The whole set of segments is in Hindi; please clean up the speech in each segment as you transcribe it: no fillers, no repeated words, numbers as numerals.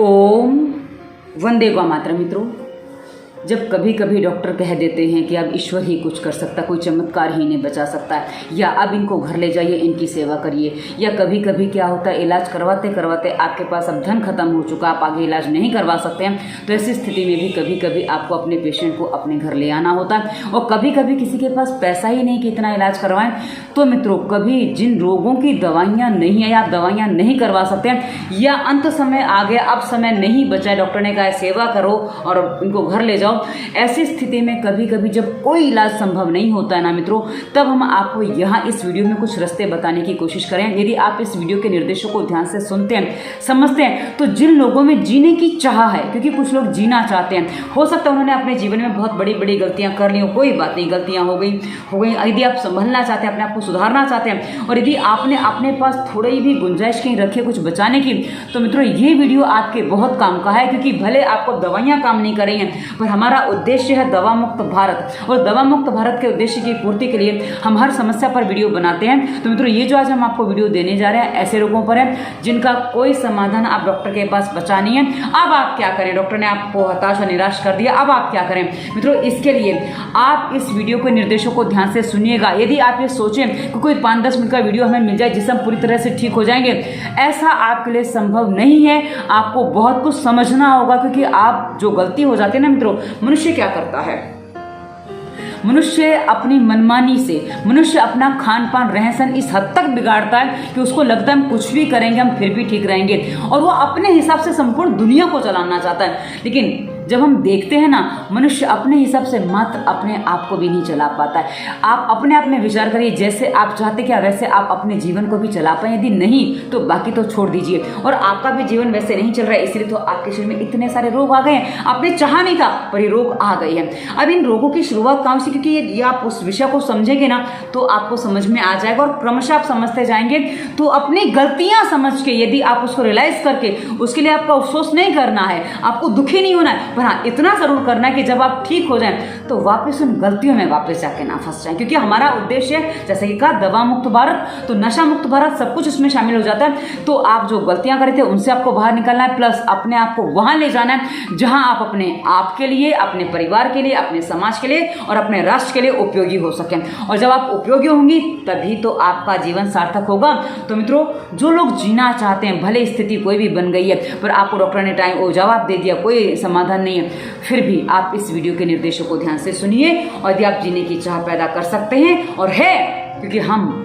ओम वंदे गौ मातरम। मित्रों, जब कभी कभी डॉक्टर कह देते हैं कि अब ईश्वर ही कुछ कर सकता, कोई चमत्कार ही नहीं बचा सकता है, या अब इनको घर ले जाइए, इनकी सेवा करिए, या कभी कभी क्या होता है इलाज करवाते करवाते आपके पास अब धन खत्म हो चुका, आप आगे इलाज नहीं करवा सकते हैं, तो ऐसी स्थिति में भी कभी कभी आपको अपने पेशेंट को अपने घर ले आना होता है। और कभी कभी किसी के पास पैसा ही नहीं कि इतना इलाज करवाएं। तो मित्रों, कभी जिन रोगों की दवाइयाँ नहीं है या आप दवाइयाँ नहीं करवा सकते हैं, या अंत समय आ गया, अब समय नहीं बचा, डॉक्टर ने कहा सेवा करो और इनको घर ले जाओ, ऐसी स्थिति में कभी कभी जब कोई इलाज संभव नहीं होता है ना मित्रों, तब हम आपको यहाँ इस वीडियो में कुछ रास्ते बताने की कोशिश करें। यदि आप इस वीडियो के निर्देशों को ध्यान से सुनते हैं, समझते हैं, तो जिन लोगों में जीने की चाह है, क्योंकि कुछ लोग जीना चाहते हैं, हो सकता है उन्होंने अपने जीवन में बहुत बड़ी बड़ी गलतियां कर ली हो, कोई बात नहीं, गलतियां हो गई। यदि आप संभलना चाहते हैं, अपने आप को सुधारना चाहते हैं, और यदि आपने अपने पास थोड़ी भी गुंजाइश कहीं रखी है कुछ बचाने की, तो मित्रों ये वीडियो आपके बहुत काम का है। क्योंकि भले आपको दवाइयाँ काम नहीं कर रही हैं, पर हमारा उद्देश्य है दवा मुक्त भारत, और दवा मुक्त भारत के उद्देश्य की पूर्ति के लिए हम हर समस्या पर वीडियो बनाते हैं। तो मित्रों, ये जो आज हम आपको वीडियो देने जा रहे हैं, ऐसे रोगों पर है जिनका कोई समाधान आप डॉक्टर के पास बचा नहीं है। अब आप क्या करें? डॉक्टर ने आपको हताश और निराश कर दिया, अब आप क्या करें? मित्रों, इसके लिए आप इस वीडियो के निर्देशों को ध्यान से सुनिएगा। यदि आप ये सोचें कि कोई 5-10 मिनट का वीडियो हमें मिल जाए जिससे हम पूरी तरह से ठीक हो जाएंगे, ऐसा आपके लिए संभव नहीं है। आपको बहुत कुछ समझना होगा, क्योंकि आप जो गलती हो जाती है ना मित्रों, मनुष्य क्या करता है, मनुष्य अपनी मनमानी से, मनुष्य अपना खान पान रहन सहन इस हद तक बिगाड़ता है कि उसको लगता है हम कुछ भी करेंगे हम फिर भी ठीक रहेंगे, और वो अपने हिसाब से संपूर्ण दुनिया को चलाना चाहता है। लेकिन जब हम देखते हैं ना, मनुष्य अपने हिसाब से मात्र अपने आप को भी नहीं चला पाता है। आप अपने आप में विचार करिए, जैसे आप चाहते क्या वैसे आप अपने जीवन को भी चला पाए, यदि नहीं तो बाकी तो छोड़ दीजिए। और आपका भी जीवन वैसे नहीं चल रहा है, इसलिए तो आपके शरीर में इतने सारे रोग आ गए हैं। आपने चाहा नहीं था पर ये रोग आ गए हैं। अब इन रोगों की शुरुआत कहाँ से? क्योंकि ये आप उस विषय को समझेंगे ना तो आपको समझ में आ जाएगा, और क्रमशः आप समझते जाएंगे। तो अपनी गलतियां समझ के यदि आप उसको रियलाइज करके, उसके लिए आपको अफसोस नहीं करना है, आपको दुखी नहीं होना है, पर हाँ इतना जरूर करना है कि जब आप ठीक हो जाएं तो वापस उन गलतियों में वापस जाके ना फंस जाएं। क्योंकि हमारा उद्देश्य है, जैसे कि कहा, दवा मुक्त भारत, तो नशा मुक्त भारत, सब कुछ इसमें शामिल हो जाता है। तो आप जो गलतियां करे थे उनसे आपको बाहर निकलना है, प्लस अपने आप को वहां ले जाना है जहां आप अपने आप के लिए, अपने परिवार के लिए, अपने समाज के लिए और अपने राष्ट्र के लिए उपयोगी हो सकें। और जब आप उपयोगी होंगी तभी तो आपका जीवन सार्थक होगा। तो मित्रों, जो लोग जीना चाहते हैं, भले स्थिति कोई भी बन गई है, पर आपको डॉक्टर ने जवाब दे दिया, कोई समाधान नहीं है, फिर भी आप इस वीडियो के निर्देशों को ध्यान से सुनिए। और यदि आप जीने की चाह पैदा कर सकते हैं, और है, क्योंकि हम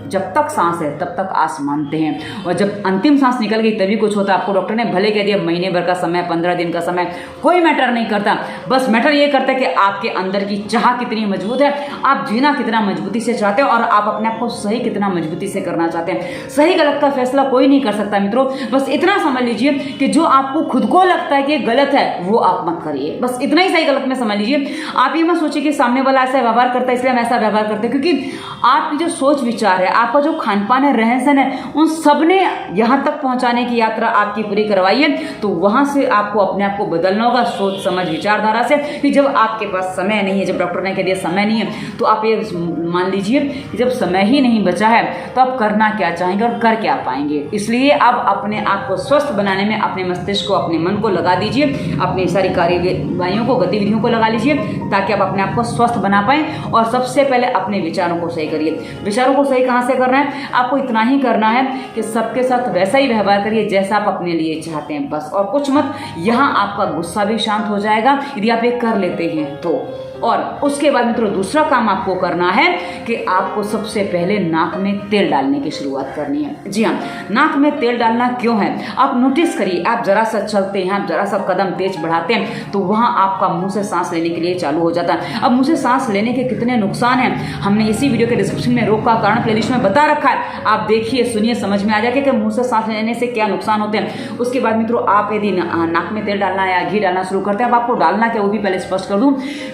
जब तक सांस है तब तक आस मानते हैं, और जब अंतिम सांस निकल गई तभी कुछ होता है। आपको डॉक्टर ने भले कह दिया महीने भर का समय, 15 दिन का समय, कोई मैटर नहीं करता। बस मैटर ये करता है कि आपके अंदर की चाह कितनी मजबूत है, आप जीना कितना मजबूती से चाहते हैं, और आप अपने आप को सही कितना मजबूती से करना चाहते हैं। सही गलत का फैसला कोई नहीं कर सकता मित्रों। बस इतना समझ लीजिए कि जो आपको खुद को लगता है कि गलत है वो आप मत करिए, बस इतना ही सही गलत में समझ लीजिए। आप ये मत सोचिए कि सामने वाला ऐसा व्यवहार करता है इसलिए हम ऐसा व्यवहार करते हैं, क्योंकि आपकी जो सोच विचार है, आपका जो खान पान है, रहन सहन है, उन सब ने यहां तक पहुंचाने की यात्रा आपकी पूरी करवाई है। तो वहां से आपको अपने आप को बदलना होगा, सोच समझ विचारधारा से। कि जब आपके पास समय नहीं है, जब डॉक्टर ने कह दिया समय नहीं है, तो आप ये मान लीजिए कि जब समय ही नहीं बचा है तो आप करना क्या चाहेंगे और कर क्या पाएंगे। इसलिए अब अपने आप को स्वस्थ बनाने में अपने मस्तिष्क को, अपने मन को लगा दीजिए, अपनी सारी कार्यवाहियों को, गतिविधियों को लगा लीजिए, ताकि आप अपने आप को स्वस्थ बना पाएं। और सबसे पहले अपने विचारों को सही करिए। विचारों को सही कहां से करना है? आपको इतना ही करना है कि सबके साथ वैसा ही व्यवहार करिए जैसा आप अपने लिए चाहते हैं, बस, और कुछ मत। यहां आपका गुस्सा भी शांत हो जाएगा यदि आप ये कर लेते हैं तो। और उसके बाद मित्रों, दूसरा काम आपको करना है कि आपको सबसे पहले नाक में तेल डालने की शुरुआत करनी है। जी हाँ, नाक में तेल डालना क्यों है? आप नोटिस करिए, आप जरा सा चलते हैं, आप जरा सा कदम तेज बढ़ाते हैं, तो वहां आपका मुंह से सांस लेने के लिए चालू हो जाता है। अब मुंह से सांस लेने के कितने नुकसान हैं, हमने इसी वीडियो के डिस्क्रिप्शन में रोग का कारण प्लेलिस्ट में बता रखा है। आप देखिए, सुनिए, समझ में आ जाएगा कि मुंह से सांस लेने से क्या नुकसान होते हैं। उसके बाद मित्रों, आप यदि नाक में तेल डालना या घी डालना शुरू करते हैं, अब आपको डालना क्या वो भी पहले स्पष्ट कर दूं,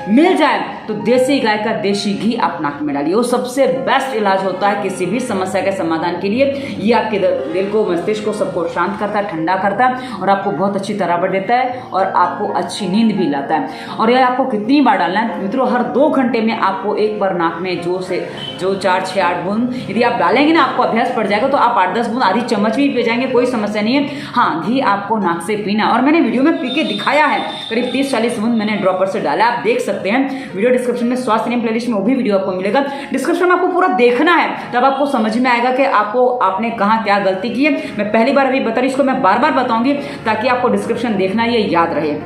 मिल जाए तो देसी गाय का देसी घी आप नाक में डालिए। वो सबसे बेस्ट इलाज होता है किसी भी समस्या के समाधान के लिए। ये आपके दिल को, मस्तिष्क को, सबको शांत करता है, ठंडा करता है और आपको बहुत अच्छी तरावट देता है और आपको अच्छी नींद भी लाता है। और यह आपको कितनी बार डालना है मित्रों, हर 2 घंटे में आपको एक बार नाक में जो 4, 6, 8 बूंद यदि आप डालेंगे ना, आपको अभ्यास पड़ जाएगा तो आप 8-10 बूंद, आधी चम्मच भी पी जाएंगे, कोई समस्या नहीं है। हाँ, घी आपको नाक से पीना, और मैंने वीडियो में पी के दिखाया है, करीब 30-40 बूंद मैंने ड्रॉपर से डाला, आप देख सकते हैं। वीडियो डिस्क्रिप्शन में स्वास्थ्य नियम प्लेलिस्ट में वो भी वीडियो आपको मिलेगा। डिस्क्रिप्शन में आपको पूरा देखना है, तब आपको समझ में आएगा कि आपने कहाँ क्या गलती की है। मैं पहली बार अभी बता रही, इसको मैं बार बार बताऊंगी ताकि आपको डिस्क्रिप्शन देखना ये याद रहे।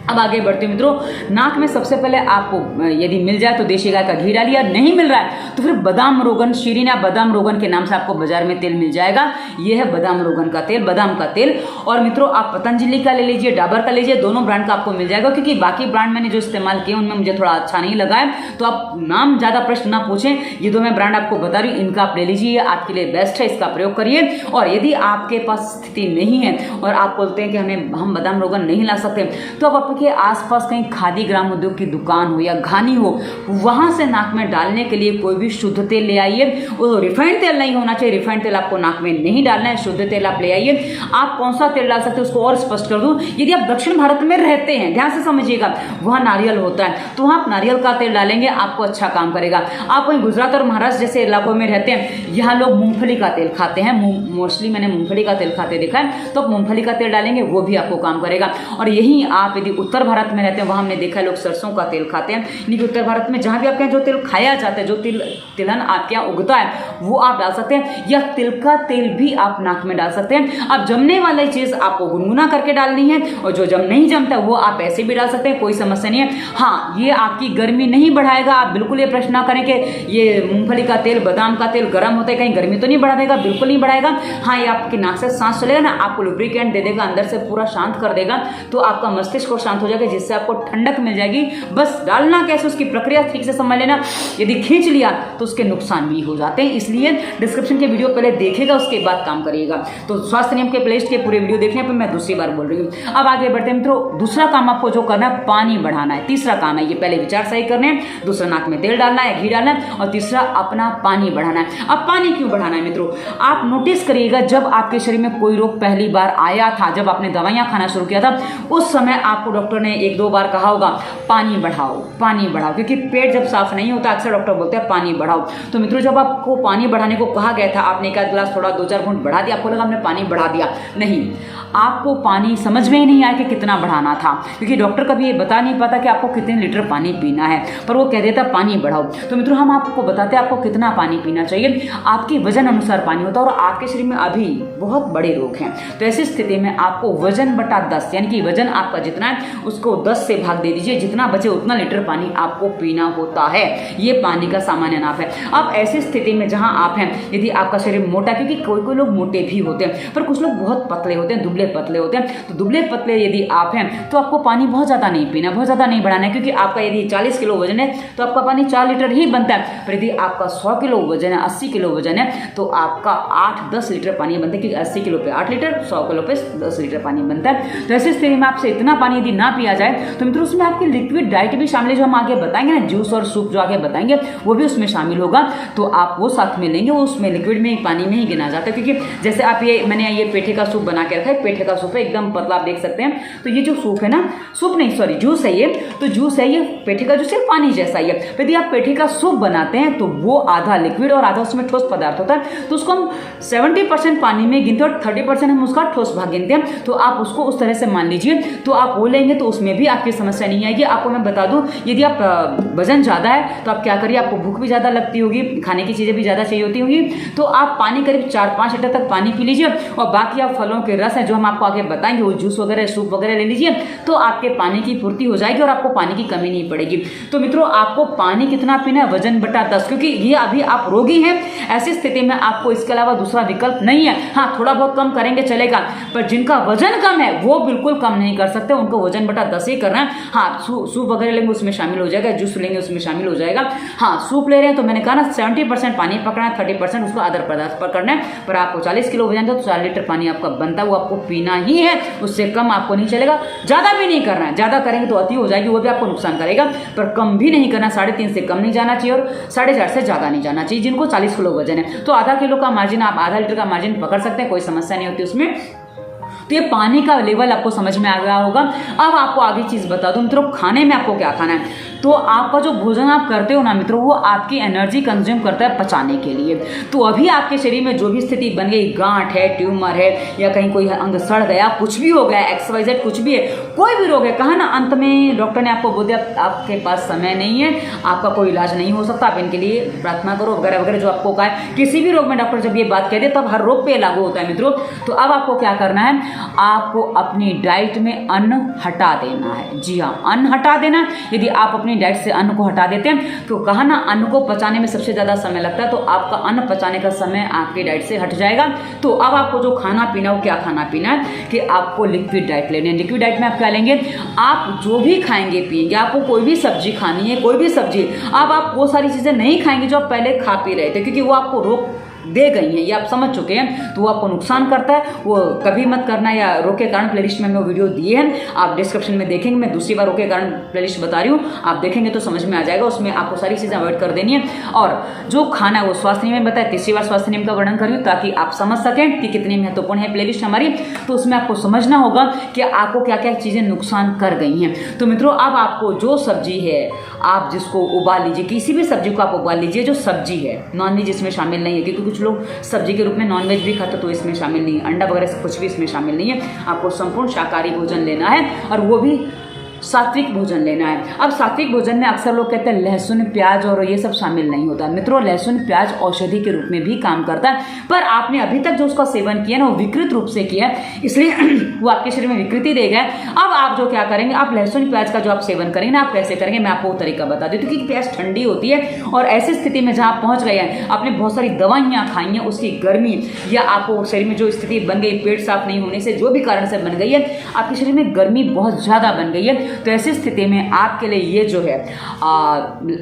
अब आगे बढ़ते हैं मित्रों। नाक में सबसे पहले आपको यदि मिल जाए तो देशी गाय का घी डालिए, नहीं मिल रहा है तो फिर बादाम रोगन, शीरीन या बादाम रोगन के नाम से आपको बाजार में तेल मिल जाएगा। यह है बादाम रोगन का तेल, बादाम का तेल। और मित्रों आप पतंजलि का ले लीजिए, डाबर का लीजिए, दोनों ब्रांड का आपको मिल जाएगा, क्योंकि बाकी ब्रांड मैंने जो इस्तेमाल किए उनमें मुझे थोड़ा अच्छा नहीं लगा है। तो आप नाम ज़्यादा प्रश्न ना पूछें, ये दो मैं ब्रांड आपको बता रही हूँ, इनका आप ले लीजिए, आपके लिए बेस्ट है, इसका प्रयोग करिए। और यदि आपके पास स्थिति नहीं है और आप बोलते हैं कि हम बादाम रोगन नहीं ला सकते, तो आप आपके आसपास कहीं खादी ग्राम उद्योग की दुकान हो या घानी हो, वहां से नाक में डालने के लिए कोई भी शुद्ध तेल ले आइए। वो रिफाइंड तेल नहीं होना चाहिए, रिफाइंड तेल आपको नाक में नहीं डालना है, शुद्ध तेल आप ले आइए। आप कौन सा तेल डाल सकते हैं उसको और स्पष्ट कर दूं, यदि आप दक्षिण भारत में रहते हैं, ध्यान से समझिएगा, वहां नारियल होता है तो वहां आप नारियल का तेल डालेंगे, आपको अच्छा काम करेगा। आप वहीं गुजरात और महाराष्ट्र जैसे इलाकों में रहते हैं, यहाँ लोग मूंगफली का तेल खाते हैं, मोस्टली मैंने मूंगफली का तेल खाते देखा है, तो आप मूंगफली का तेल डालेंगे, वो भी आपको काम करेगा। और यही आप यदि उत्तर भारत में रहते हैं, वहां हमने देखा है लोग सरसों का तेल खाते हैं, यानी कि उत्तर भारत में जहां भी आपके यहाँ जो तेल खाया जाता है, जो तिलहन आपके यहाँ उगता है, वो आप डाल सकते हैं, या तिल का तेल भी आप नाक में डाल सकते हैं। अब जमने वाली चीज आपको गुनगुना करके डालनी है, और जो नहीं जमता वो आप ऐसे भी डाल सकते हैं, कोई समस्या नहीं है। हाँ, ये आपकी गर्मी नहीं बढ़ाएगा, आप बिल्कुल ये प्रश्न ना करें कि ये मूंगफली का तेल, बादाम का तेल गर्म होता है, कहीं गर्मी तो नहीं बढ़ा देगा, बिल्कुल नहीं बढ़ाएगा। हाँ, ये आपकी नाक से सांस चलेगा ना, आपको लुब्रिकेंट दे देगा, अंदर से पूरा शांत कर देगा, तो आपका मस्तिष्क को शांत हो जाएगा, जिससे आपको ठंडक मिल जाएगी। बस डालना कैसे, उसकी प्रक्रिया ठीक से समझ लेना, यदि खींच लिया तो उसके नुकसान भी हो जाते हैं, इसलिए डिस्क्रिप्शन के वीडियो पहले देखेगा, उसके बाद काम करिएगा। तो स्वास्थ्य नियम के प्लेलिस्ट के पूरे वीडियो देखने पर मैं दूसरी बार बोल रही हूँ। अब आगे बढ़ते हैं मित्रों, दूसरा काम आपको जो करना है, पानी बढ़ाना है। तीसरा काम है, ये पहले विचार सही करने हैं, दूसरा नाक में तेल डालना है, घी डालना है, और तीसरा अपना पानी बढ़ाना है। अब पानी क्यों बढ़ाना है मित्रों, आप नोटिस करिएगा, जब आपके शरीर में कोई रोग पहली बार आया था, जब आपने दवाइयां खाना शुरू किया था, उस समय आपको डॉक्टर ने 1-2 बार कहा होगा पानी बढ़ाओ, पानी बढ़ाओ, क्योंकि पेट जब साफ नहीं होता अक्सर डॉक्टर बोलते हैं पानी बढ़ाओ। तो मित्रों जब आपको पानी बढ़ाने को कहा गया था, आपने एक आध गिलास थोड़ा 2-4 घूंट बढ़ा दिया, आपको लगा हमने पानी बढ़ा दिया, नहीं, आपको पानी समझ में ही नहीं आया कि कितना बढ़ाना था, क्योंकि डॉक्टर कभी ये बता नहीं पाता कि आपको कितने लीटर पानी पीना है, पर वो कह देता पानी बढ़ाओ। तो मित्रों हम आपको बताते हैं आपको कितना पानी पीना चाहिए, आपके वजन अनुसार पानी होता है, और आपके शरीर में अभी बहुत बड़े रोग हैं, तो ऐसी स्थिति में आपको वजन बटा 10, यानी कि वजन आपका जितना है उसको 10 से भाग दे दीजिए, जितना बचे उतना लीटर पानी आपको पीना होता है। ये पानी का सामान्य नाप है। अब ऐसी स्थिति में जहां आप हैं, यदि आपका शरीर मोटा, क्योंकि कोई लोग मोटे भी होते हैं, पर कुछ लोग बहुत पतले होते हैं, दुबले पतले होते हैं, तो दुबले पतले यदि आप हैं तो आपको पानी बहुत ज़्यादा नहीं पीना, बहुत ज़्यादा नहीं बढ़ाना है, क्योंकि आपका यदि 40 किलो वजन है तो आपका पानी 4 लीटर ही बनता है, पर यदि आपका 100 किलो वजन है, 80 किलो वजन है, तो आपका 8-10 लीटर पानी बनता है, क्योंकि 80 किलो पे 8 लीटर, 100 किलो पे 10 लीटर पानी बनता है। तो ऐसी स्थिति में आपसे इतना पानी यदि ना पिया जाए तो मित्रों उसमें आपकी लिक्विड डाइट भी शामिल है, जो हम आगे बताएंगे ना, जूस और सूप जो आगे बताएंगे वो भी उसमें शामिल होगा, तो आप वो साथ में लेंगे, वो उसमें लिक्विड में पानी में ही गिना जाता है। क्योंकि जैसे आप मैंने ये पेठे का सूप बना के रखा है, पेठे का सूप है एकदम पतला, आप देख सकते हैं, तो ये जो सूप है ना, सूप नहीं सॉरी जूस है ये, तो जूस है ये, पेठे का जूस है, पानी जैसा ही है। यदि आप पेठे का सूप बनाते हैं तो वो आधा लिक्विड और आधा उसमें ठोस पदार्थ होता है, तो उसको हम 70% पानी में गिनते हैं और 30% हम उसका ठोस भाग गिनते हैं, तो आप उसको उस तरह से मान लीजिए, तो आप वो लेंगे तो उसमें भी आपकी समस्या नहीं आएगी। आपको मैं बता दूं, यदि आप वजन ज़्यादा है तो आप क्या करिए, आपको भूख भी ज़्यादा लगती होगी, खाने की चीज़ें भी ज़्यादा चाहिए होती होंगी, तो आप पानी करीब 4-5 लीटर तक पानी पी लीजिए, और बाकी आप फलों के रस हैं जो हम आपको आगे बताएंगे, वो जूस वगैरह सूप वगैरह ले लीजिए, तो आपके पानी की पूर्ति हो जाएगी और आपको पानी की कमी नहीं पड़ेगी। तो मित्रों आपको पानी कितना पीना है, वजन बटा 10, क्योंकि ये अभी आप रोगी हैं, ऐसी स्थिति में आपको इसके अलावा दूसरा विकल्प नहीं है। हाँ, थोड़ा बहुत कम करेंगे चलेगा, पर जिनका वजन कम है वो बिल्कुल कम नहीं कर सकते, उनको वजन वजन बटा 10 ही करना है। हाँ, सूप वगैरह लेंगे उसमें शामिल हो जाएगा, जूस लेंगे उसमें शामिल हो जाएगा। हाँ, सूप ले रहे हैं तो मैंने कहा ना 70% पानी पकड़ना है, 30% उसको अदर पदार्थ पकड़ना है। पर आपको 40 किलो वजन था तो 4 लीटर पानी आपका बनता है, वो आपको पीना ही है, उससे कम आपको नहीं चलेगा। ज़्यादा भी नहीं करना है, ज़्यादा करेंगे तो अति हो जाएगी, वो भी आपको नुकसान करेगा। पर कम भी नहीं करना, 3.5 से कम नहीं जाना चाहिए और 4.5 से ज़्यादा नहीं जाना चाहिए। जिनको 40 किलो वजन है तो आधा किलो का मार्जिन, आप आधा लीटर का मार्जिन पकड़ सकते हैं, कोई समस्या नहीं होती उसमें। तो ये पानी का लेवल आपको समझ में आ गया होगा। अब आपको आगे चीज़ बता दूं मित्रों, खाने में आपको क्या खाना है। तो आपका जो भोजन आप करते हो ना मित्रों, वो आपकी एनर्जी कंज्यूम करता है पचाने के लिए। तो अभी आपके शरीर में जो भी स्थिति बन गई, गांठ है, ट्यूमर है, या कहीं कोई अंग सड़ गया, कुछ भी हो गया, XYZ कुछ भी है, कोई भी रोग है, कहा ना अंत में डॉक्टर ने आपको बोल दिया आपके पास समय नहीं है, आपका कोई इलाज नहीं हो सकता, आप इनके लिए प्रार्थना करो वगैरह वगैरह जो आपको कहा है। किसी भी रोग में डॉक्टर जब ये बात कह दे तब हर रोग पे लागू होता है मित्रों। तो अब आपको क्या करना है, आपको अपनी डाइट में अन्न हटा देना है। जी हाँ, अन्न हटा देना। यदि आप अपनी डाइट से अन्न को हटा देते हैं तो कहा ना अन्न को पचाने में सबसे ज़्यादा समय लगता है, तो आपका अन्न पचाने का समय आपकी डाइट से हट जाएगा। तो अब आपको जो खाना पीना हो, क्या खाना पीना है कि आपको लिक्विड डाइट लेनी है। लिक्विड डाइट में आप क्या लेंगे, आप जो भी खाएंगे पिएंगे, आपको कोई भी सब्जी खानी है, कोई भी सब्जी, अब आप वो सारी चीज़ें नहीं खाएंगे जो आप पहले खा पी रहे थे, क्योंकि वो आपको रोग दे गई हैं, ये आप समझ चुके हैं, तो वो आपको नुकसान करता है, वो कभी मत करना। या रोग के कारण प्लेलिस्ट में वो वीडियो दिए हैं, आप डिस्क्रिप्शन में देखेंगे। मैं दूसरी बार रोग के कारण प्लेलिस्ट बता रही हूँ, आप देखेंगे तो समझ में आ जाएगा, उसमें आपको सारी चीज़ें अवॉइड कर देनी है। और जो खाना है वो स्वास्थ्य नियम में बताया, तीसरी बार स्वास्थ्य नियम का वर्णन करिए ताकि आप समझ सकें कि कितनी महत्वपूर्ण है प्लेलिस्ट हमारी। तो उसमें आपको समझना होगा कि आपको क्या क्या चीज़ें नुकसान कर गई हैं। तो मित्रों, अब आपको जो सब्जी है आप जिसको उबाल लीजिए, किसी भी सब्जी को आप उबाल लीजिए जो सब्जी है, नॉनवेज इसमें शामिल नहीं है, क्योंकि कुछ लोग सब्जी के रूप में नॉनवेज भी खाते तो इसमें शामिल नहीं है, अंडा वगैरह से कुछ भी इसमें शामिल नहीं है। आपको संपूर्ण शाकाहारी भोजन लेना है और वो भी सात्विक भोजन लेना है। अब सात्विक भोजन में अक्सर लोग कहते हैं लहसुन प्याज और ये सब शामिल नहीं होता। मित्रों, लहसुन प्याज औषधि के रूप में भी काम करता है, पर आपने अभी तक जो उसका सेवन किया ना वो विकृत रूप से किया है, इसलिए वो आपके शरीर में विकृति देगा। अब आप जो क्या करेंगे, आप लहसुन प्याज का जो आप सेवन करेंगे ना, आप कैसे करेंगे मैं आपको वो तरीका बता देती हूँ। क्योंकि प्याज ठंडी होती है और ऐसी स्थिति में जहाँ पहुँच गए हैं, आपने बहुत सारी दवाइयाँ खाई हैं, उसकी गर्मी या आपको शरीर में जो स्थिति बन गई, पेट साफ नहीं होने से जो भी कारण से बन गई है, आपके शरीर में गर्मी बहुत ज़्यादा बन गई है, तो ऐसी स्थिति में आपके लिए ये जो है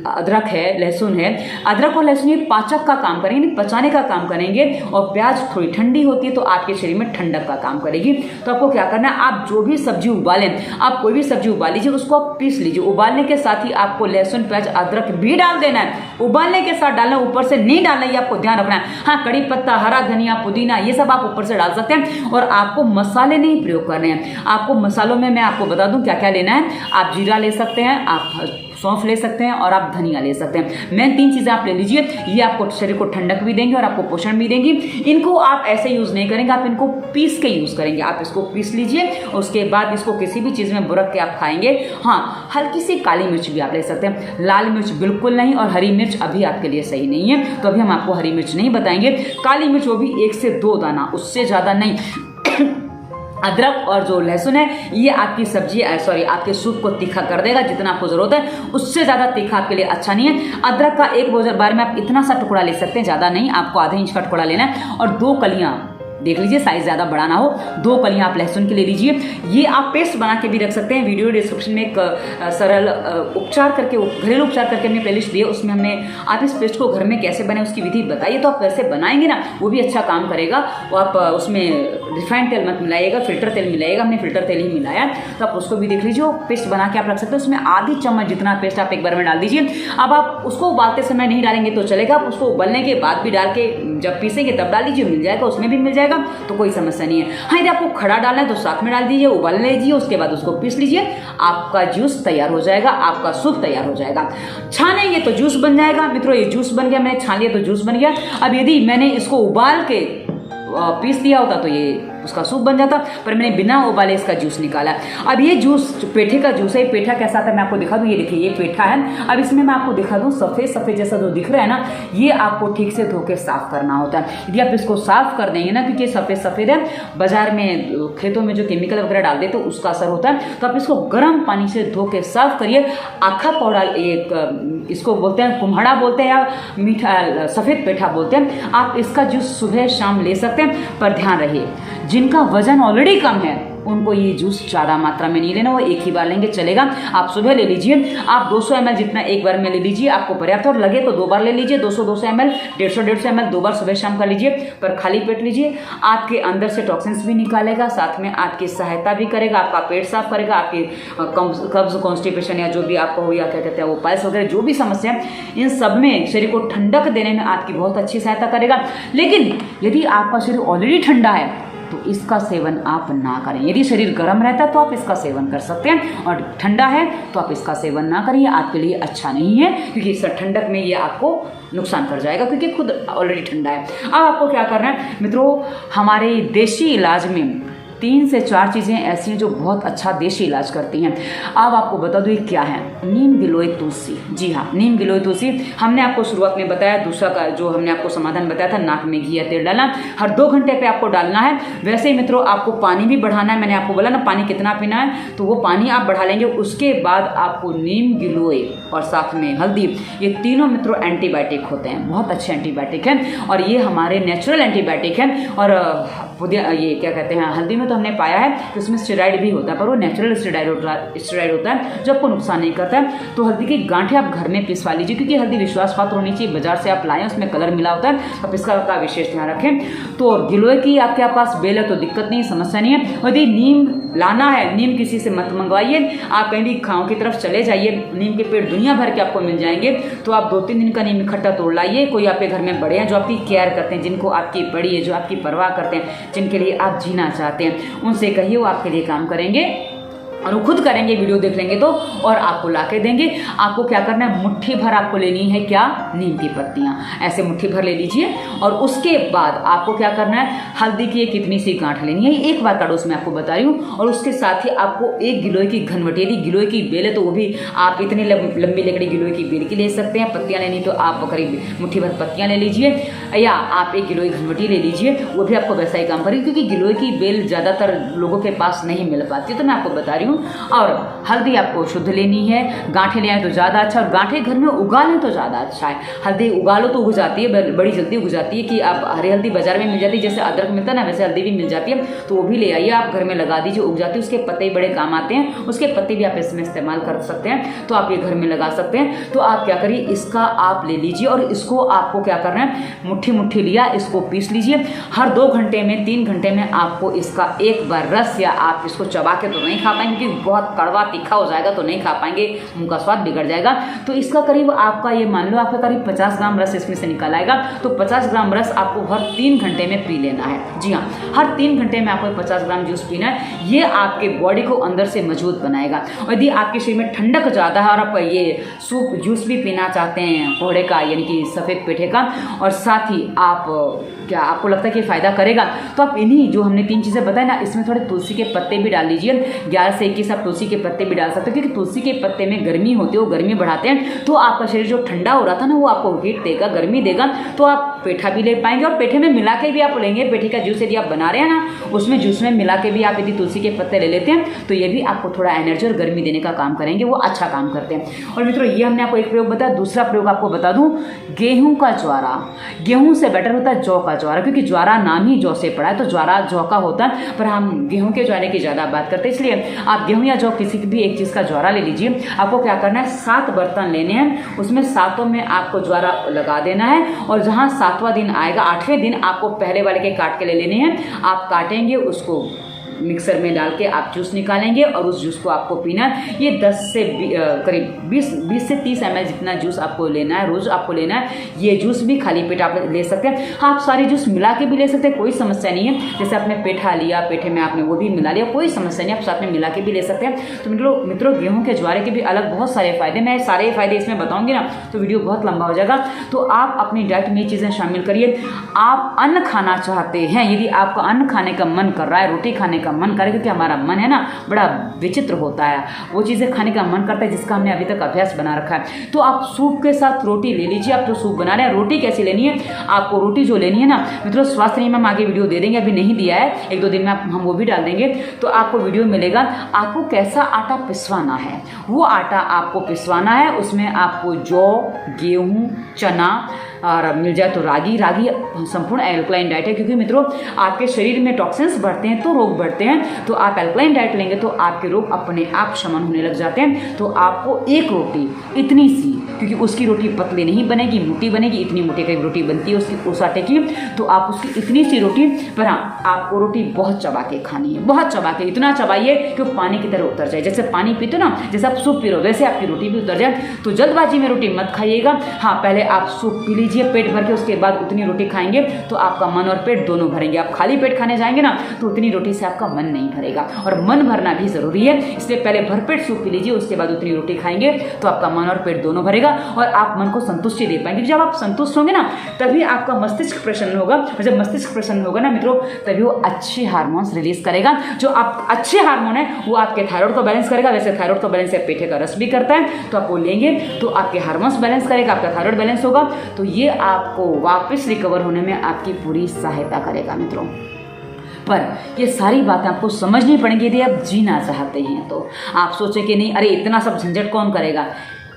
अदरक है, लहसुन है, अदरक और लहसुन ये पाचक का काम करेंगे, पचाने का काम करेंगे। और प्याज थोड़ी ठंडी होती है तो आपके शरीर में ठंडक का काम करेगी। तो आपको क्या करना है, आप जो भी सब्जी उबालें, आप कोई भी सब्जी उबाल लीजिए, उसको आप पीस लीजिए। उबालने के साथ ही आपको लहसुन प्याज अदरक भी डाल देना है, उबालने के साथ डालना, ऊपर से नहीं डालना, ये आपको ध्यान रखना है। हाँ, कड़ी पत्ता, हरा धनिया, पुदीना ये सब आप ऊपर से डाल सकते हैं। और आपको मसाले नहीं प्रयोग करने हैं। आपको मसालों में मैं आपको बता दूं क्या क्या लेना है। आप जीरा ले सकते हैं, आप सौंफ ले सकते हैं और आप धनिया ले सकते हैं। मेन 3 चीज़ें आप ले लीजिए, ये आपको शरीर को ठंडक भी देंगे और आपको पोषण भी देंगी। इनको आप ऐसे यूज़ नहीं करेंगे, आप इनको पीस के यूज़ करेंगे। आप इसको पीस लीजिए, उसके बाद इसको किसी भी चीज़ में बुरक के आप खाएंगे। हाँ, हल्की सी काली मिर्च भी आप ले सकते हैं, लाल मिर्च बिल्कुल नहीं, और हरी मिर्च अभी आपके लिए सही नहीं है, तो अभी हम आपको हरी मिर्च नहीं बताएंगे। काली मिर्च वो भी 1 से 2 दाना, उससे ज़्यादा नहीं। अदरक और जो लहसुन है ये आपकी सब्जी आपके सूप को तीखा कर देगा, जितना आपको ज़रूरत है उससे ज़्यादा तीखा आपके लिए अच्छा नहीं है। अदरक का एक बार में आप इतना सा टुकड़ा ले सकते हैं, ज़्यादा नहीं, आपको आधे इंच का टुकड़ा लेना है। और 2 कलियाँ देख लीजिए, साइज ज़्यादा बड़ा ना हो, 2 कलियाँ आप लहसुन के ले लीजिए। ये आप पेस्ट बना के भी रख सकते हैं। वीडियो डिस्क्रिप्शन में एक सरल उपचार करके, घरेलू उपचार करके हमने प्लेलिस्ट दिया, उसमें हमने आप इस पेस्ट को घर में कैसे बने उसकी विधि बताइए। तो आप कैसे बनाएंगे ना वो भी अच्छा काम करेगा। और आप उसमें रिफाइंड तेल मत मिलाइएगा, फिल्टर तेल मिलाइएगा, हमने फिल्टर तेल ही मिलाया, तो आप उसको भी देख लीजिए। पेस्ट बना के आप रख सकते हैं, उसमें आधी चम्मच जितना पेस्ट आप एक बार में डाल दीजिए। अब आप उसको उबालते समय नहीं डालेंगे तो चलेगा, आप उसको उबलने के बाद भी डाल के जब पीसेंगे तब डाल दीजिए, मिल जाएगा, उसमें भी मिल जाएगा, तो कोई समस्या नहीं है। हाँ, यदि आपको खड़ा डालना है तो साथ में डाल दीजिए, उबाल लीजिए, उसके बाद उसको पीस लीजिए, आपका जूस तैयार हो जाएगा, आपका सूप तैयार हो जाएगा। छानेंगे तो जूस बन जाएगा। मित्रों, ये जूस बन गया, मैंने छान लिया तो जूस बन गया। अब यदि मैंने इसको उबाल के पीस दिया होता तो ये उसका सूप बन जाता, पर मैंने बिना उबाले इसका जूस निकाला। अब ये जूस पेठे का जूस है। पेठा कैसा था मैं आपको दिखा दूं, ये देखिए ये पेठा है। अब इसमें मैं आपको दिखा दूं, सफ़ेद सफ़ेद जैसा जो दिख रहा है ना, ये आपको ठीक से धो के साफ करना होता है। यदि आप इसको साफ कर देंगे ना, क्योंकि सफ़ेद सफ़ेद है, बाजार में खेतों में जो केमिकल वगैरह डाल देते तो उसका असर होता है, तो आप इसको गर्म पानी से धो के साफ करिए। आखा पौड़ा, एक इसको बोलते हैं कुम्हड़ा बोलते हैं या मीठा सफ़ेद पेठा बोलते हैं। आप इसका जूस सुबह शाम ले सकते हैं, पर ध्यान रहिए जिनका वजन ऑलरेडी कम है उनको ये जूस ज़्यादा मात्रा में नहीं लेना, वो एक ही बार लेंगे चलेगा। आप सुबह ले लीजिए, आप 200 ml जितना एक बार में ले लीजिए, आपको पर्याप्त और लगे तो 2 बार ले लीजिए, 200 ml, 150 ml 2 बार सुबह शाम का लीजिए, पर खाली पेट लीजिए। आपके अंदर से टॉक्सिन्स भी निकालेगा, साथ में आपकी सहायता भी करेगा, आपका पेट साफ करेगा, आपकी कब्ज कॉन्स्टिपेशन या जो भी आपको हो या क्या कहते हैं वो पाइल्स वगैरह जो भी समस्या है, इन सब में शरीर को ठंडक देने में आपकी बहुत अच्छी सहायता करेगा। लेकिन यदि आपका शरीर ऑलरेडी ठंडा है तो इसका सेवन आप ना करें। यदि शरीर गर्म रहता है तो आप इसका सेवन कर सकते हैं, और ठंडा है तो आप इसका सेवन ना करिए, आपके लिए अच्छा नहीं है, क्योंकि इस ठंडक में ये आपको नुकसान कर जाएगा, क्योंकि खुद ऑलरेडी ठंडा है। अब आपको क्या करना है मित्रों, हमारे देशी इलाज में 3 से 4 चीज़ें ऐसी हैं जो बहुत अच्छा देशी इलाज करती हैं। अब आपको बता दूँ ये क्या है, नीम गिलोय तुलसी। जी हाँ, नीम गिलोय तुलसी हमने आपको शुरुआत में बताया। दूसरा का जो हमने आपको समाधान बताया था, नाक में घी या तेल डालना, हर 2 घंटे पे आपको डालना है। वैसे ही मित्रों आपको पानी भी बढ़ाना है, मैंने आपको बोला ना पानी कितना पीना है, तो वो पानी आप बढ़ा लेंगे। उसके बाद आपको नीम गिलोय और साथ में हल्दी, ये तीनों मित्रों एंटीबायोटिक होते हैं, बहुत अच्छे एंटीबायोटिक हैं, और ये हमारे नेचुरल एंटीबायोटिक हैं। और ये क्या कहते हैं, हल्दी में तो हमने पाया है कि उसमें स्टेरॉइड भी होता है, पर वो नेचुरल स्टेरॉइड होता है जो आपको नुकसान नहीं करता है। तो हल्दी की गांठें आप घर में पिसवा लीजिए, क्योंकि हल्दी विश्वास पात्र होनी चाहिए, बाजार से आप लाएं उसमें कलर मिला होता है, आप इसका का विशेष ध्यान रखें। तो गिलोय की आपके पास बेल है तो दिक्कत नहीं, समस्या नहीं है। यदि नीम लाना है, नीम किसी से मत मंगवाइए, आप कहीं भी गाँव की तरफ चले जाइए, नीम के पेड़ दुनिया भर के आपको मिल जाएंगे। तो आप 2-3 दिन का नीम इकट्ठा तोड़ लाइए। कोई आपके घर में बड़े हैं जो आपकी केयर करते हैं, जिनको आपकी बड़ी है, जो आपकी परवाह करते हैं, जिनके लिए आप जीना चाहते हैं, उनसे कहिए वो आपके लिए काम करेंगे, और वो खुद करेंगे, वीडियो देख लेंगे तो, और आपको ला के देंगे। आपको क्या करना है, मुट्ठी भर आपको लेनी है क्या, नीम की पत्तियाँ, ऐसे मुट्ठी भर ले लीजिए। और उसके बाद आपको क्या करना है, हल्दी की एक कितनी सी गांठ लेनी है, 1 बार का डोज मैं आपको बता रही हूँ। और उसके साथ ही आपको 1 गिलोय की घनवटी, यदि गिलोय की बेल है तो वो भी आप इतनी लंबी लकड़ी गिलोय की बेल की ले सकते हैं। पत्तियाँ लेनी तो आप करीब मुट्ठी भर पत्तियाँ ले लीजिए, या आप 1 गिलोय घनवटी ले लीजिए, वो भी आपको वैसा ही काम करेगी, क्योंकि गिलोय की बेल ज़्यादातर लोगों के पास नहीं मिल पाती, तो मैं आपको बता रही हूँ। और हल्दी आपको शुद्ध लेनी है, गांठें ले आए तो ज़्यादा अच्छा, और गांठें घर में उगा लें तो ज़्यादा अच्छा है। हल्दी उगा लो तो उग जाती है, बड़ी जल्दी उग जाती है, कि आप हरी हल्दी बाजार में मिल जाती है, जैसे अदरक मिलता है ना, वैसे हल्दी भी मिल जाती है, तो वो भी ले आइए, आप घर में लगा दीजिए, उग जाती है। उसके पत्ते बड़े काम आते हैं, उसके पत्ते भी आप इसमें इस्तेमाल कर सकते हैं, तो आप ये घर में लगा सकते हैं। तो आप क्या करिए, इसका आप ले लीजिए, और इसको आपको क्या करना है, मुट्ठी मुट्ठी लिया, इसको पीस लीजिए। हर 2 घंटे में, 3 घंटे में आपको इसका 1 बार रस, या आप इसको चबा के तो नहीं खा पाएंगे, क्योंकि बहुत कड़वा तीखा हो जाएगा तो नहीं खा पाएंगे, मुंह का स्वाद बिगड़ जाएगा। तो इसका करीब आपका ये मान लो आपका करीब 50 ग्राम रस इसमें से निकल आएगा। तो 50 ग्राम रस आपको हर 3 घंटे में पी लेना है। जी हाँ, हर 3 घंटे में आपको 50 ग्राम जूस पीना है। ये आपके बॉडी को अंदर से मजबूत बनाएगा। और यदि आपके शरीर में ठंडक ज़्यादा है और आप ये सूप जूस भी पीना चाहते हैं कोहड़े का, यानी कि सफ़ेद पेठे का, और साथ ही आप क्या आपको लगता है कि फ़ायदा करेगा, तो आप इन्हीं जो हमने 3 चीज़ें बताई ना, इसमें थोड़े तुलसी के पत्ते भी डाल लीजिए। 11 से 21 आप तुलसी के पत्ते भी डाल सकते हो, क्योंकि तुलसी के पत्ते में गर्मी होती है, वो गर्मी बढ़ाते हैं। तो आपका शरीर जो ठंडा हो रहा था ना, वो आपको हीट देगा, गर्मी देगा, तो आप पेठा भी ले पाएंगे। और पेठे में मिला के भी आप लेंगे, पेठे का जूस यदि आप बना रहे हैं ना, उसमें जूस में मिला के भी आप यदि तुलसी के पत्ते ले लेते हैं, तो ये भी आपको थोड़ा एनर्जी और गर्मी देने का काम करेंगे, वो अच्छा काम करते हैं। और मित्रों, ये हमने आपको एक प्रयोग बताया। दूसरा प्रयोग आपको बता दूं, गेहूं का ज्वारा। गेहूं से बेटर होता है जौ का ज्वारा, क्योंकि ज्वारा नाम ही जौ से पड़ा है, तो ज्वारा जौ का होता है, पर हम गेहूं के ज्वारे की ज़्यादा बात करते हैं। इसलिए आप गेहूं या जौ किसी भी एक चीज़ का ज्वारा ले लीजिए। आपको क्या करना है, 7 बर्तन लेने हैं, उसमें 7 में आपको ज्वारा लगा देना है। और जहाँ 7वां दिन आएगा, 8वें दिन आपको पहले वाले के काट के ले लेने हैं। आप काटेंगे, उसको मिक्सर में डाल के आप जूस निकालेंगे, और उस जूस को आपको पीना है। ये 10 से करीब 20 से 30 ml जितना जूस आपको लेना है, रोज़ आपको लेना है। ये जूस भी खाली पेट आप ले सकते हैं। आप सारी जूस मिला के भी ले सकते हैं, कोई समस्या नहीं है। जैसे आपने पेठा लिया, पेठे में आपने वो भी मिला लिया, कोई समस्या नहीं, आप साथ में मिला के भी ले सकते हैं। तो मित्रों, गेहूँ के ज्वारे के भी अलग बहुत सारे फ़ायदे, मैं सारे फ़ायदे इसमें बताऊँगी ना तो वीडियो बहुत लंबा हो जाएगा। तो आप अपनी डाइट में ये चीज़ें शामिल करिए। आप अन्न खाना चाहते हैं, यदि आपका अन्न खाने का मन कर रहा है, रोटी खाने का मन करे, क्योंकि हमारा मन है ना बड़ा विचित्र होता है, वो चीज़ें खाने का मन करता है जिसका हमने अभी तक अभ्यास बना रखा है। तो आप सूप के साथ रोटी ले लीजिए। आप जो सूप बना रहे हैं, रोटी कैसी लेनी है, आपको रोटी जो लेनी है ना मित्रों, स्वास्थ्य नियम हम आगे वीडियो दे देंगे, अभी नहीं दिया है, 1-2 दिन में हम वो भी डाल देंगे, तो आपको वीडियो मिलेगा। आपको कैसा आटा पिसवाना है, वो आटा आपको पिसवाना है। उसमें आपको जौ, गेहूँ, चना, और मिल जाए तो रागी संपूर्ण एल्कलाइन डाइट है, क्योंकि मित्रों आपके शरीर में टॉक्सिन्स बढ़ते हैं तो रोग बढ़ते हैं। तो आप एल्कलाइन डाइट लेंगे तो आपके रोग अपने आप शमन होने लग जाते हैं। तो आपको एक रोटी इतनी सी, क्योंकि उसकी रोटी पतली नहीं बनेगी, मोटी बनेगी, इतनी मोटी कई रोटी बनती है उसकी उस आटे की, तो आप उसकी इतनी सी रोटी पर, हाँ आपको रोटी बहुत चबा के खानी है, बहुत चबा के, इतना चबाइए कि वो पानी की तरह उतर जाए। जैसे पानी पीते ना, जैसे आप सूप पी रहे हो वैसे आपकी रोटी भी उतर जाए। तो जल्दबाजी में रोटी मत खाइएगा। हाँ पहले आप सूप पी लीजिए पेट भर के, उसके बाद उतनी रोटी खाएंगे तो आपका मन और पेट दोनों भरेंगे। आप खाली पेट खाने जाएंगे ना तो उतनी रोटी से आपका मन नहीं भरेगा, और मन भरना भी जरूरी है, इसलिए पहले भरपेट सूप पी लीजिए, उसके बाद उतनी रोटी खाएंगे तो आपका मन और पेट दोनों भरेगा और आप मन को संतुष्टि दे पाएंगे। जब आप संतुष्ट होंगे ना तभी आपका मस्तिष्क प्रसन्न होगा, और जब मस्तिष्क प्रसन्न होगा ना मित्रों तभी वो अच्छे हार्मोन्स रिलीज करेगा। जो आप अच्छे हार्मोन है वो आपके थायराइड को बैलेंस करेगा। वैसे थायराइड को बैलेंस पेठे का रस भी करता है, तो आप वो लेंगे तो आपके हार्मोन्स बैलेंस करेगा, आपका थायराइड बैलेंस होगा, तो ये आपको वापस रिकवर होने में आपकी पूरी सहायता करेगा मित्रों। पर ये सारी बातें आपको समझनी पड़ेंगी यदि आप जीना चाहते हैं। तो आप सोचे कि नहीं, अरे इतना सब झंझट कौन करेगा।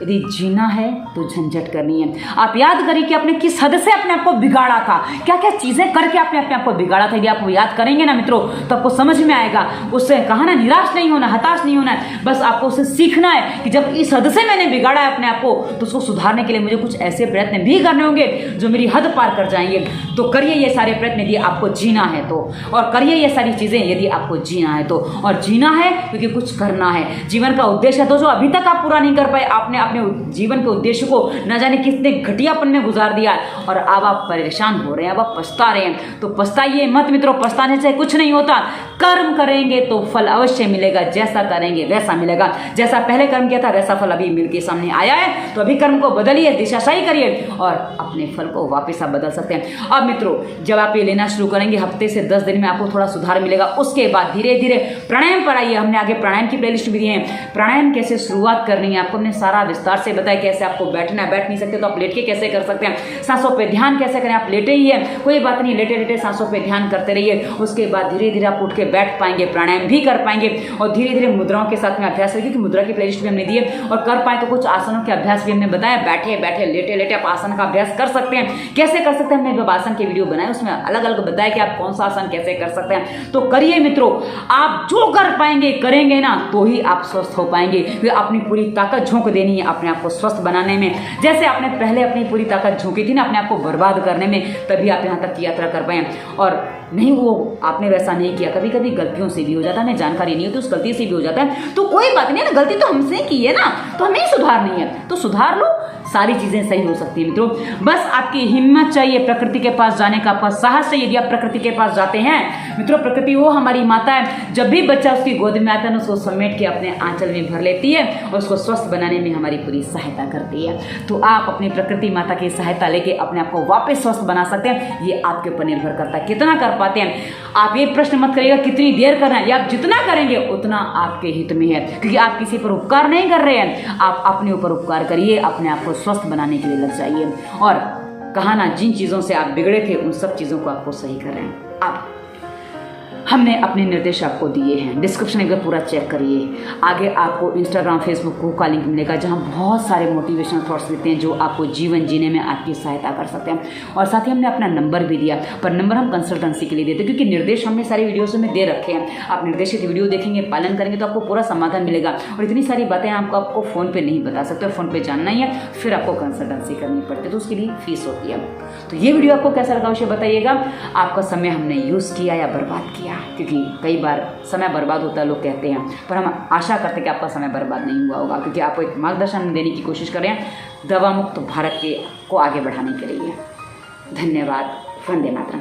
यदि जीना है तो झंझट करनी है। आप याद करिए कि आपने किस हद से अपने आप को बिगाड़ा था, क्या क्या चीजें करके आपने अपने आप को बिगाड़ा था। यदि आप वो याद करेंगे ना मित्रों तो आपको समझ में आएगा। उससे कहा ना, निराश नहीं होना, हताश नहीं होना है, बस आपको उससे सीखना है कि जब इस हद से मैंने बिगाड़ा है अपने आप को तो उसको सुधारने के लिए मुझे कुछ ऐसे प्रयत्न भी करने होंगे जो मेरी हद पार कर जाएंगे। तो करिए ये सारे प्रयत्न यदि आपको जीना है तो, और करिए ये सारी चीजें यदि आपको जीना है तो। और जीना है क्योंकि कुछ करना है, जीवन का उद्देश्य है। तो जो अभी तक आप पूरा नहीं कर पाए, आपने अपने जीवन के उद्देश्य को न जाने कितने घटियापन में गुजार दिया और अब आप परेशान हो रहे हैं, अब आप पछता रहे हैं। तो पछताइए मत मित्रों, पछताने से कुछ नहीं होता। कर्म करेंगे तो फल अवश्य मिलेगा, जैसा करेंगे वैसा मिलेगा। जैसा पहले कर्म किया था वैसा फल अभी मिल के सामने आया है, तो अभी कर्म को बदलिए, दिशा सही करिए और अपने फल को वापस आप बदल सकते हैं। अब मित्रों जब आप ये लेना शुरू करेंगे, हफ्ते से 10 दिन में आपको थोड़ा सुधार मिलेगा। उसके बाद धीरे धीरे प्राणायाम पर आइए। हमने आगे प्राणायाम की प्लेलिस्ट भी दी है, प्राणायाम कैसे शुरुआत करनी है आपको हमने सारा विस्तार से बताया। कैसे आपको बैठना है, बैठ नहीं सकते तो आप लेट के कैसे कर सकते हैं, सांसों पे ध्यान कैसे करें। आप लेटे ही है कोई बात नहीं, लेटे लेटे सांसों पे ध्यान करते रहिए। उसके बाद धीरे धीरे आप उठ के बैठ पाएंगे, प्राणायाम भी कर पाएंगे और धीरे धीरे मुद्राओं के साथ में अभ्यास करिए, क्योंकि मुद्रा की प्लेलिस्ट भी हमने दी है। और कर पाए तो कुछ आसनों के अभ्यास भी हमने बताया, बैठे बैठे लेटे लेटे आप आसन का अभ्यास कर सकते हैं। कैसे कर सकते हैं हमने जब आसन के वीडियो बनाए उसमें अलग अलग बताया कि आप कौन सा आसन कैसे कर सकते हैं। तो करिए मित्रों, आप जो कर पाएंगे करेंगे ना तो ही आप स्वस्थ हो पाएंगे। अपनी पूरी ताकत झोंक देनी है अपने आप को स्वस्थ बनाने में। जैसे आपने पहले अपनी पूरी ताकत झोंकी थी ना अपने आप को बर्बाद करने में, तभी आप यहाँ तक की यात्रा कर पाए। और नहीं, वो आपने वैसा नहीं किया, कभी कभी गलतियों से भी हो जाता है, हमें जानकारी नहीं होती, उस गलती से भी हो जाता है। तो कोई बात नहीं है ना, गलती तो हमसे की है ना, तो हमें सुधारनी है, तो सुधार लो, सारी चीजें सही हो सकती है मित्रों। बस आपकी हिम्मत चाहिए, प्रकृति के पास जाने का आपका साहस चाहिए। यदि आप प्रकृति के पास जाते हैं मित्रों, प्रकृति वो हमारी माता है। जब भी बच्चा उसकी गोद में आता है उसको समेट के अपने आंचल में भर लेती है और उसको स्वस्थ बनाने में हमारी पूरी सहायता करती है। तो आप अपनी प्रकृति माता की सहायता लेके अपने आप को वापस स्वस्थ बना सकते हैं। ये आपके ऊपर निर्भर करता है कितना कर पाते हैं। आप ये प्रश्न मत करिएगा कितनी देर करना है, या आप जितना करेंगे उतना आपके हित में है, क्योंकि आप किसी पर उपकार नहीं कर रहे हैं, आप अपने ऊपर उपकार करिए, अपने आप को स्वस्थ बनाने के लिए लग जाइए। और कहा ना, जिन चीजों से आप बिगड़े थे उन सब चीजों को आपको सही कर रहे हैं। आप हमने अपने निर्देश आपको दिए हैं, डिस्क्रिप्शन एक बार पूरा चेक करिए। आगे आपको इंस्टाग्राम फेसबुक का लिंक मिलेगा जहां बहुत सारे मोटिवेशनल थॉट्स देते हैं जो आपको जीवन जीने में आपकी सहायता कर सकते हैं। और साथ ही हमने अपना नंबर भी दिया, पर नंबर हम कंसल्टेंसी के लिए देते हैं, क्योंकि निर्देश हमने सारी वीडियोज़ में दे रखे हैं। आप निर्देशित वीडियो देखेंगे, पालन करेंगे तो आपको पूरा समाधान मिलेगा। और इतनी सारी बातें आपको फ़ोन पर नहीं बता सकते, फ़ोन पर जानना ही है, फिर आपको कंसल्टेंसी करनी पड़ती है, तो उसके लिए फीस होती है। तो ये वीडियो आपको कैसा लगा उसे बताइएगा। आपका समय हमने यूज़ किया या बर्बाद किया, क्योंकि कई बार समय बर्बाद होता है लोग कहते हैं, पर हम आशा करते हैं कि आपका समय बर्बाद नहीं हुआ होगा, क्योंकि आपको एक मार्गदर्शन देने की कोशिश कर रहे हैं दवा मुक्त भारत को आगे बढ़ाने के लिए। धन्यवाद। वंदे मातरम।